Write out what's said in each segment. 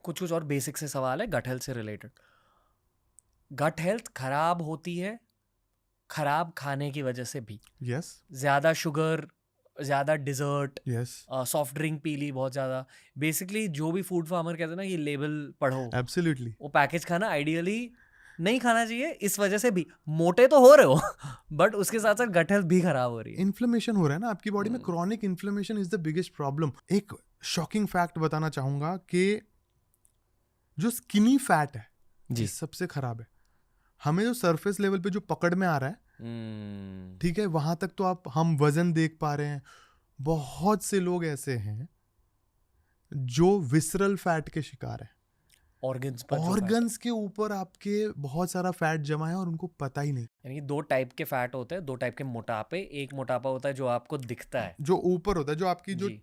कुछ कुछ और बेसिक से सवाल है गट हेल्थ से रिलेटेड। गट हेल्थ खराब होती है खराब खाने की वजह से भी। यस ज़्यादा शुगर, ज़्यादा डिजर्ट, यस सॉफ्ट ड्रिंक पी ली बहुत ज़्यादा। बेसिकली जो भी फूड फार्मर कहते हैं ना, ये लेबल पढ़ो, एब्सोल्युटली। वो पैकेज खाना आइडियली नहीं खाना चाहिए। इस वजह से भी मोटे तो हो रहे हो बट उसके साथ साथ गट हेल्थ भी खराब हो रही है। इन्फ्लेमेशन हो रहा है ना आपकी बॉडी में, chronic inflammation is the biggest problem. एक शॉकिंग फैक्ट बताना चाहूंगा कि जो स्किनी फैट है जी। ये सबसे खराब है। हमें जो सरफेस लेवल पे जो पकड़ में आ रहा है, ठीक है, वहां तक तो हम वजन देख पा रहे हैं। बहुत से लोग ऐसे हैं जो विसरल फैट के शिकार हैं। ऑर्गन्स पर जो fat है। ऑर्गन्स के ऊपर आपके बहुत सारा फैट जमा है और उनको पता ही नहीं। यानी कि दो टाइप के फैट होते हैं, दो टाइप के मोटापे। एक मोटापा होता है जो आपको दिखता है, जो ऊपर होता है, जो आपकी जो जी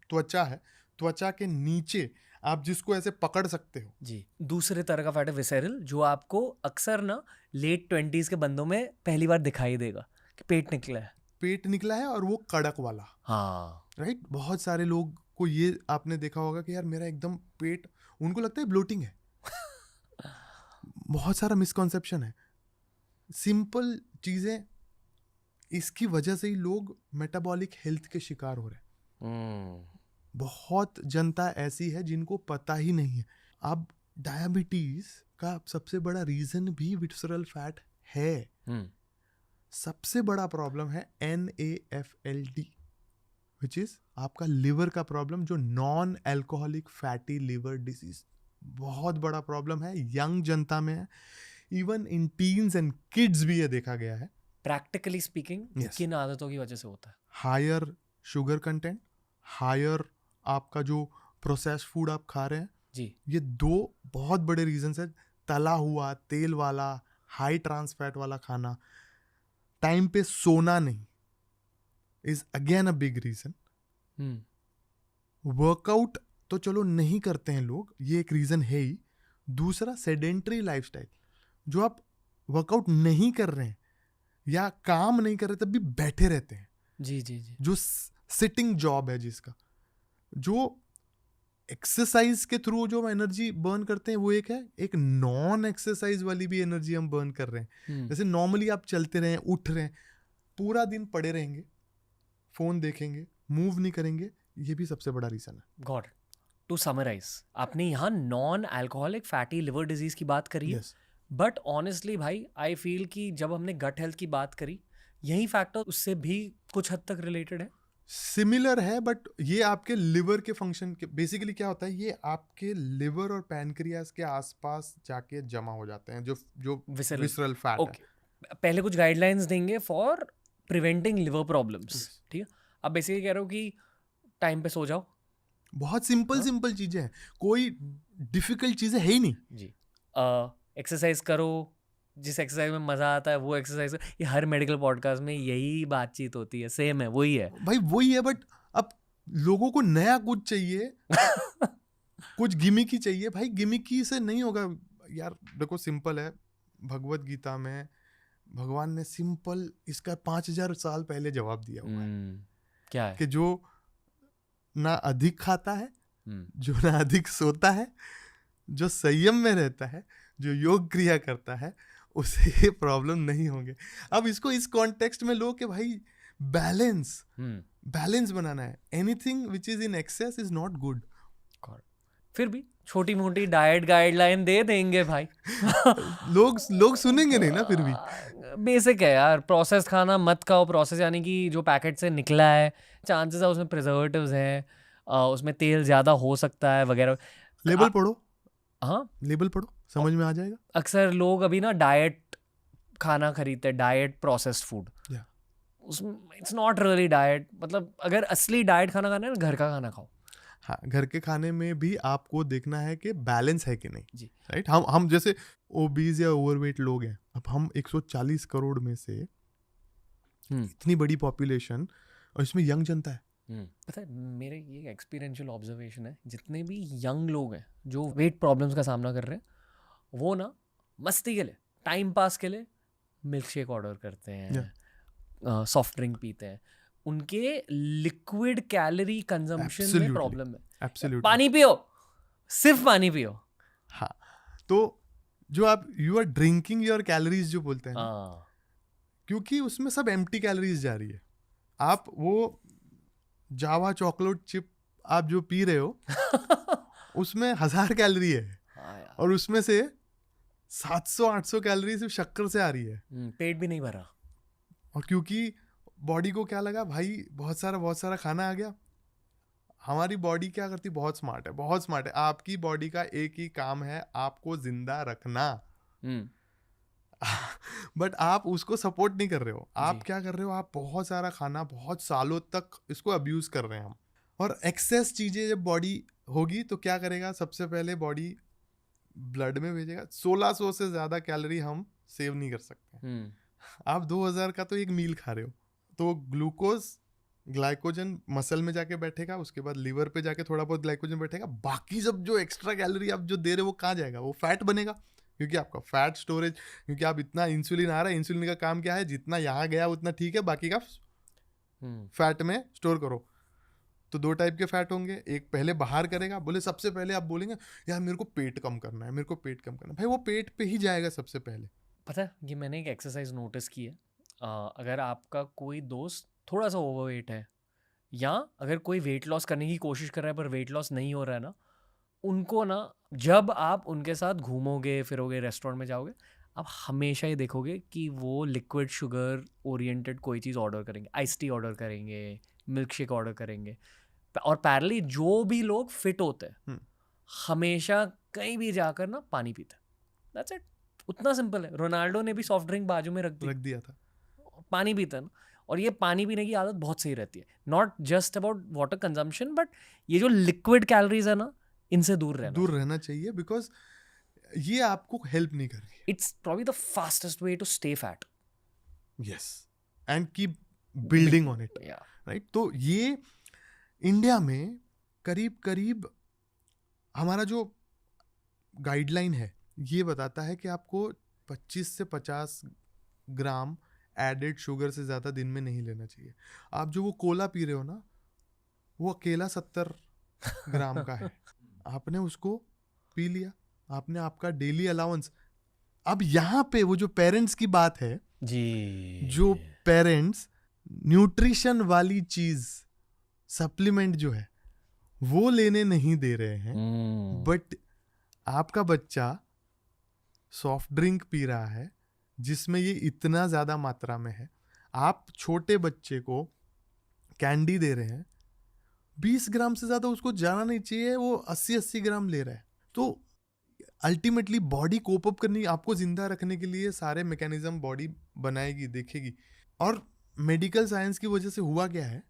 त्वचा है, त्वचा के नीचे आप जिसको ऐसे पकड़ सकते हो। जी। दूसरे तरह का फैट है विसेरल, जो आपको अक्सर ना लेट 20s के बंदों में पहली बार दिखाई देगा कि पेट निकला है। पेट निकला है और वो कड़क वाला, हाँ राइट। बहुत सारे लोग को ये आपने देखा होगा कि यार मेरा एकदम पेट, उनको लगता है ब्लोटिंग है। बहुत सारा मिसकॉन्सेप्शन है, सिंपल चीजें। इसकी वजह से ही लोग मेटाबॉलिक हेल्थ के शिकार हो रहे हैं। बहुत जनता ऐसी है जिनको पता ही नहीं है। अब डायबिटीज का सबसे बड़ा रीजन भी विसरल फैट है। सबसे बड़ा प्रॉब्लम है NAFLD, विच इज आपका लिवर का प्रॉब्लम, जो non alcoholic fatty liver disease. बहुत बड़ा प्रॉब्लम है, यंग जनता में है, even in teens and kids भी ये देखा गया है। Practically speaking Yes. किन आदतों की वजह से होता है? हायर शुगर कंटेंट, हायर आपका जो प्रोसेस्ड फूड आप खा रहे हैं, जी ये दो बहुत बड़े रीजंस है। तला हुआ, तेल वाला, हाई ट्रांस फैट वाला खाना, टाइम पे सोना नहीं, is again a big reason. Workout तो चलो नहीं करते हैं लोग, ये एक रीजन है ही। दूसरा सेडेंटरी लाइफस्टाइल, जो आप वर्कआउट नहीं कर रहे हैं या काम नहीं कर रहे तब भी बैठे रहते हैं, जी जी जी। जो सिटिंग जॉब है, जिसका जो एक्सरसाइज के थ्रू जो एनर्जी बर्न करते हैं वो एक है, एक नॉन एक्सरसाइज वाली भी एनर्जी हम बर्न कर रहे हैं। जैसे नॉर्मली आप चलते रहे, उठ रहे हैं, पूरा दिन पड़े रहेंगे, फोन देखेंगे, मूव नहीं करेंगे, ये भी सबसे बड़ा रीजन है। गॉड, टू समराइज, आपने यहाँ non alcoholic fatty liver disease की बात करी है, यस, बट ऑनेस्टली भाई आई फील कि जब हमने गट हेल्थ की बात करी, यही फैक्टर उससे भी कुछ हद तक रिलेटेड है। सिमिलर है, बट ये आपके लिवर के फंक्शन के, बेसिकली क्या होता है, ये आपके लिवर और पैनक्रियास के आसपास जाके जमा हो जाते हैं, जो विसरल फैट है। ओके, पहले कुछ गाइडलाइंस देंगे for preventing liver problems, Yes. ठीक है? अब बेसिकली कह रहे हो कि टाइम पे सो जाओ। बहुत सिंपल सिंपल चीजें हैं, कोई डिफिकल्ट चीजें है ही नहीं जी। एक्सरसाइज करो, जिस एक्सरसाइज में मजा आता है वो एक्सरसाइज। ये हर मेडिकल पॉडकास्ट में यही बातचीत होती है, सेम है, वही है भाई, वही है। बट अब लोगों को नया कुछ चाहिए, कुछ गिमिकी चाहिए। भाई गिमिकी से नहीं होगा यार। देखो सिंपल है, भगवत गीता में भगवान ने सिंपल इसका 5000 साल पहले जवाब दिया हुआ है क्या है? कि जो ना अधिक खाता है, जो ना अधिक सोता है, जो संयम में रहता है, जो योग क्रिया करता है, उसे ये प्रॉब्लम नहीं होंगे। अब इसको इस कॉन्टेक्स्ट में लो कि भाई बैलेंस बनाना है। Anything which is in excess is not good. फिर भी छोटी मोटी डाइट गाइडलाइन दे देंगे भाई। लोग सुनेंगे नहीं ना फिर भी। बेसिक है यार, प्रोसेस खाना मत खाओ। प्रोसेस यानी कि जो पैकेट से निकला है, चांसेस है उसमें प्रिजर्वेटिव्स हैं, उसमें तेल ज़्यादा हो सकता है वगैरह। लेबल पढ़ो, हाँ, लेबल पढ़ो, समझ में आ जाएगा। अक्सर लोग अभी ना डाइट खाना खरीदते हैं, डाइट प्रोसेस्ड फूड। उसमें इट्स नॉट रियली डाइट। मतलब अगर असली डाइट खाना खाना है ना, घर का खाना खाओ। हाँ, घर के खाने में भी आपको देखना है कि बैलेंस है कि नहीं जी। राइट। हम जैसे ओबीज या ओवरवेट लोग हैं, अब हम 140 करोड़ में से इतनी बड़ी पॉपुलेशन, और इसमें यंग जनता है। पता है, मेरे ये एक्सपीरियंशियल ऑब्जर्वेशन है, जितने भी यंग लोग हैं जो वेट प्रॉब्लम्स का सामना कर रहे हैं, वो ना मस्ती के लिए, टाइम पास के लिए मिल्क शेक ऑर्डर करते हैं, सॉफ्ट ड्रिंक पीते हैं। उनके लिक्विड कैलोरी कंजम्पशन में प्रॉब्लम है। Absolutely. पानी पियो, सिर्फ पानी पियो। हाँ, तो जो आप you are drinking your calories जो बोलते हैं ना, हाँ क्योंकि उसमें सब एम्प्टी कैलोरीज जा रही है। आप वो जावा चॉकलेट चिप आप जो पी रहे हो उसमें 1000 कैलोरी है, हाँ यार, और उसमें से 700-800 कैलोरी सिर्फ शक्कर से आ रही है। पेट भी नहीं भरा। और क्योंकि बॉडी को क्या लगा, भाई बहुत सारा खाना आ गया। हमारी बॉडी क्या करती, बहुत स्मार्ट है, बहुत स्मार्ट है। आपकी बॉडी का एक ही काम है, आपको जिंदा रखना। बट आप उसको सपोर्ट नहीं कर रहे हो। आप जी। क्या कर रहे हो, आप बहुत सारा खाना बहुत सालों तक इसको अब्यूज कर रहे हैं हम। और एक्सेस चीजें जब बॉडी होगी तो क्या करेगा, सबसे पहले बॉडी ब्लड में भेजेगा। 1600 से ज्यादा कैलोरी हम सेव नहीं कर सकते। आप 2000 का तो एक मील खा रहे हो, तो ग्लूकोज ग्लाइकोजन मसल में जाके बैठेगा, उसके बाद लीवर पे जाके थोड़ा बहुत ग्लाइकोजन बैठेगा। बाकी सब जो एक्स्ट्रा कैलोरी आप जो दे रहे हो वो कहाँ जाएगा, वो फैट बनेगा। क्योंकि आपका फैट स्टोरेज, क्योंकि आप इतना इंसुलिन आ रहा है, इंसुलिन का काम क्या है, जितना यहाँ गया उतना ठीक है, बाकी का फैट में स्टोर करो। तो दो टाइप के फैट होंगे, एक पहले बाहर करेगा। बोले सबसे पहले आप बोलेंगे यार मेरे को पेट कम करना है, मेरे को पेट कम करना है, भाई वो पेट पे ही जाएगा सबसे पहले। पता है, ये मैंने एक एक्सरसाइज नोटिस की है। अगर आपका कोई दोस्त थोड़ा सा ओवरवेट है, या अगर कोई वेट लॉस करने की कोशिश कर रहा है पर वेट लॉस नहीं हो रहा है ना, उनको ना, जब आप उनके साथ घूमोगे फिरोगे रेस्टोरेंट में जाओगे, आप हमेशा ये देखोगे कि वो लिक्विड शुगर ओरिएंटेड कोई चीज़ ऑर्डर करेंगे, आइस टी ऑर्डर करेंगे, मिल्क शेक ऑर्डर करेंगे। और पैरेलली जो भी लोग फिट होते हैं हमेशा कहीं भी जाकर ना पानी पीते हैं। दैट्स इट, उतना सिंपल है। रोनाल्डो ने भी सॉफ्ट ड्रिंक बाजू में रख दिया था, पानी पीता है ना। और ये पानी पीने की आदत बहुत सही रहती है, not just about water consumption, but ये जो लिक्विड कैलोरीज है ना, इनसे दूर रहना चाहिए, बिकॉज ये आपको हेल्प नहीं कर रही। It's probably the fastest way to stay fat. Yes, and keep building on it, right. तो ये इंडिया में करीब करीब हमारा जो गाइडलाइन है ये बताता है कि आपको 25 से 50 ग्राम एडेड शुगर से ज़्यादा दिन में नहीं लेना चाहिए। आप जो वो कोला पी रहे हो ना, वो अकेला 70 ग्राम का है। आपने उसको पी लिया, आपने आपका डेली अलाउंस। अब यहाँ पे वो जो पेरेंट्स की बात है जी, जो पेरेंट्स न्यूट्रिशन वाली चीज सप्लीमेंट जो है वो लेने नहीं दे रहे हैं, बट आपका बच्चा सॉफ्ट ड्रिंक पी रहा है जिसमें ये इतना ज़्यादा मात्रा में है। आप छोटे बच्चे को कैंडी दे रहे हैं, 20 ग्राम से ज़्यादा उसको जाना नहीं चाहिए, वो 80-80 ग्राम ले रहा है। तो अल्टीमेटली बॉडी कोप अप करनी, आपको जिंदा रखने के लिए सारे मैकेनिज्म बॉडी बनाएगी, देखेगी। और मेडिकल साइंस की वजह से हुआ क्या है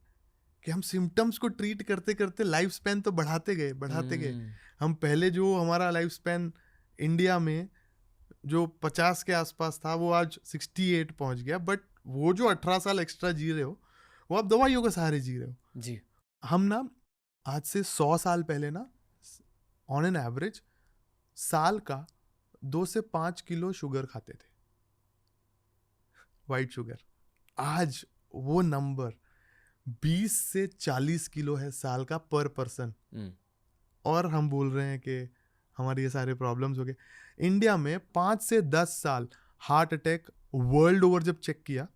कि हम सिम्टम्स को ट्रीट करते करते लाइफ स्पैन तो बढ़ाते गए। हम पहले जो हमारा लाइफ स्पैन इंडिया में जो 50 के आसपास था वो आज 68 पहुंच गया, बट वो जो 18 साल एक्स्ट्रा जी रहे हो वो आप दवाइयों के सहारे जी रहे हो जी। हम ना आज से 100 साल पहले ना ऑन एन एवरेज साल का 2 से 5 किलो शुगर खाते थे, वाइट शुगर। आज वो नंबर 20 से 40 किलो है साल का पर पर्सन। और हम बोल रहे हैं कि हमारे ये सारे प्रॉब्लम्स हो गए। इंडिया में 5 से 10 साल हार्ट अटैक वर्ल्ड ओवर जब चेक किया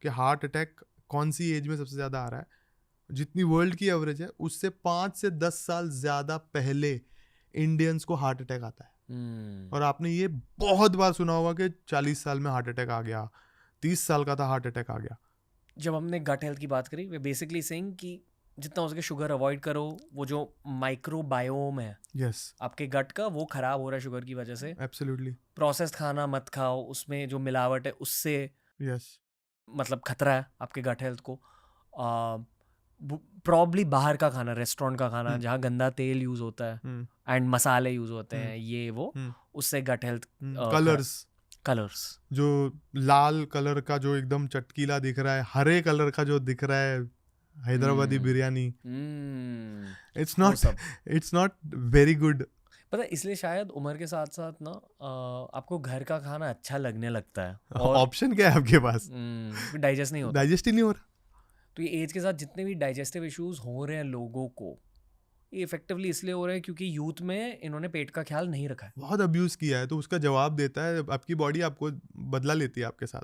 कि हार्ट अटैक कौन सी एज में सबसे ज़्यादा आ रहा है, जितनी वर्ल्ड की एवरेज है उससे 5 से 10 साल ज़्यादा पहले इंडियंस को हार्ट अटैक आता है। और आपने ये बहुत बार सुना होगा कि 40 साल में हार्ट अटैक आ गया, 30 साल का था हार्ट अटैक आ गया। जब हमने गट हेल्थ की बात करी, वे बेसिकली सेइंग कि जितना हो सके शुगर अवॉइड करो। वो जो माइक्रोबायोम है आपके गट का, वो खराब हो रहा है शुगर की वजह से। एब्सोल्युटली। प्रोसेस्ड खाना मत खाओ, उसमें जो मिलावट है उससे मतलब खतरा है आपके गट हेल्थ को। प्रॉब्ली बाहर का खाना, रेस्टोरेंट का खाना जहाँ गंदा तेल यूज होता है एंड मसाले यूज होते हैं, ये वो, उससे गट हेल्थ। कलर्स जो लाल कलर का जो एकदम चटकीला दिख रहा है, हरे कलर का जो दिख रहा है Hyderabadi biryani, it's not very good. पता है, इसलिए शायद उम्र के साथ साथ ना आपको घर का खाना अच्छा लगने लगता है। और ऑप्शन क्या है आपके पास? डाइजेस्ट नहीं हो रहा। तो ये एज के साथ जितने भी डाइजेस्टिव इश्यूज हो रहे हैं लोगों को, ये इफेक्टिवली इसलिए हो रहा है क्योंकि यूथ में इन्होंने पेट का ख्याल नहीं रखा है। बहुत अब्यूज किया है, तो उसका जवाब देता है, आपकी बॉडी आपको बदला लेती है आपके साथ।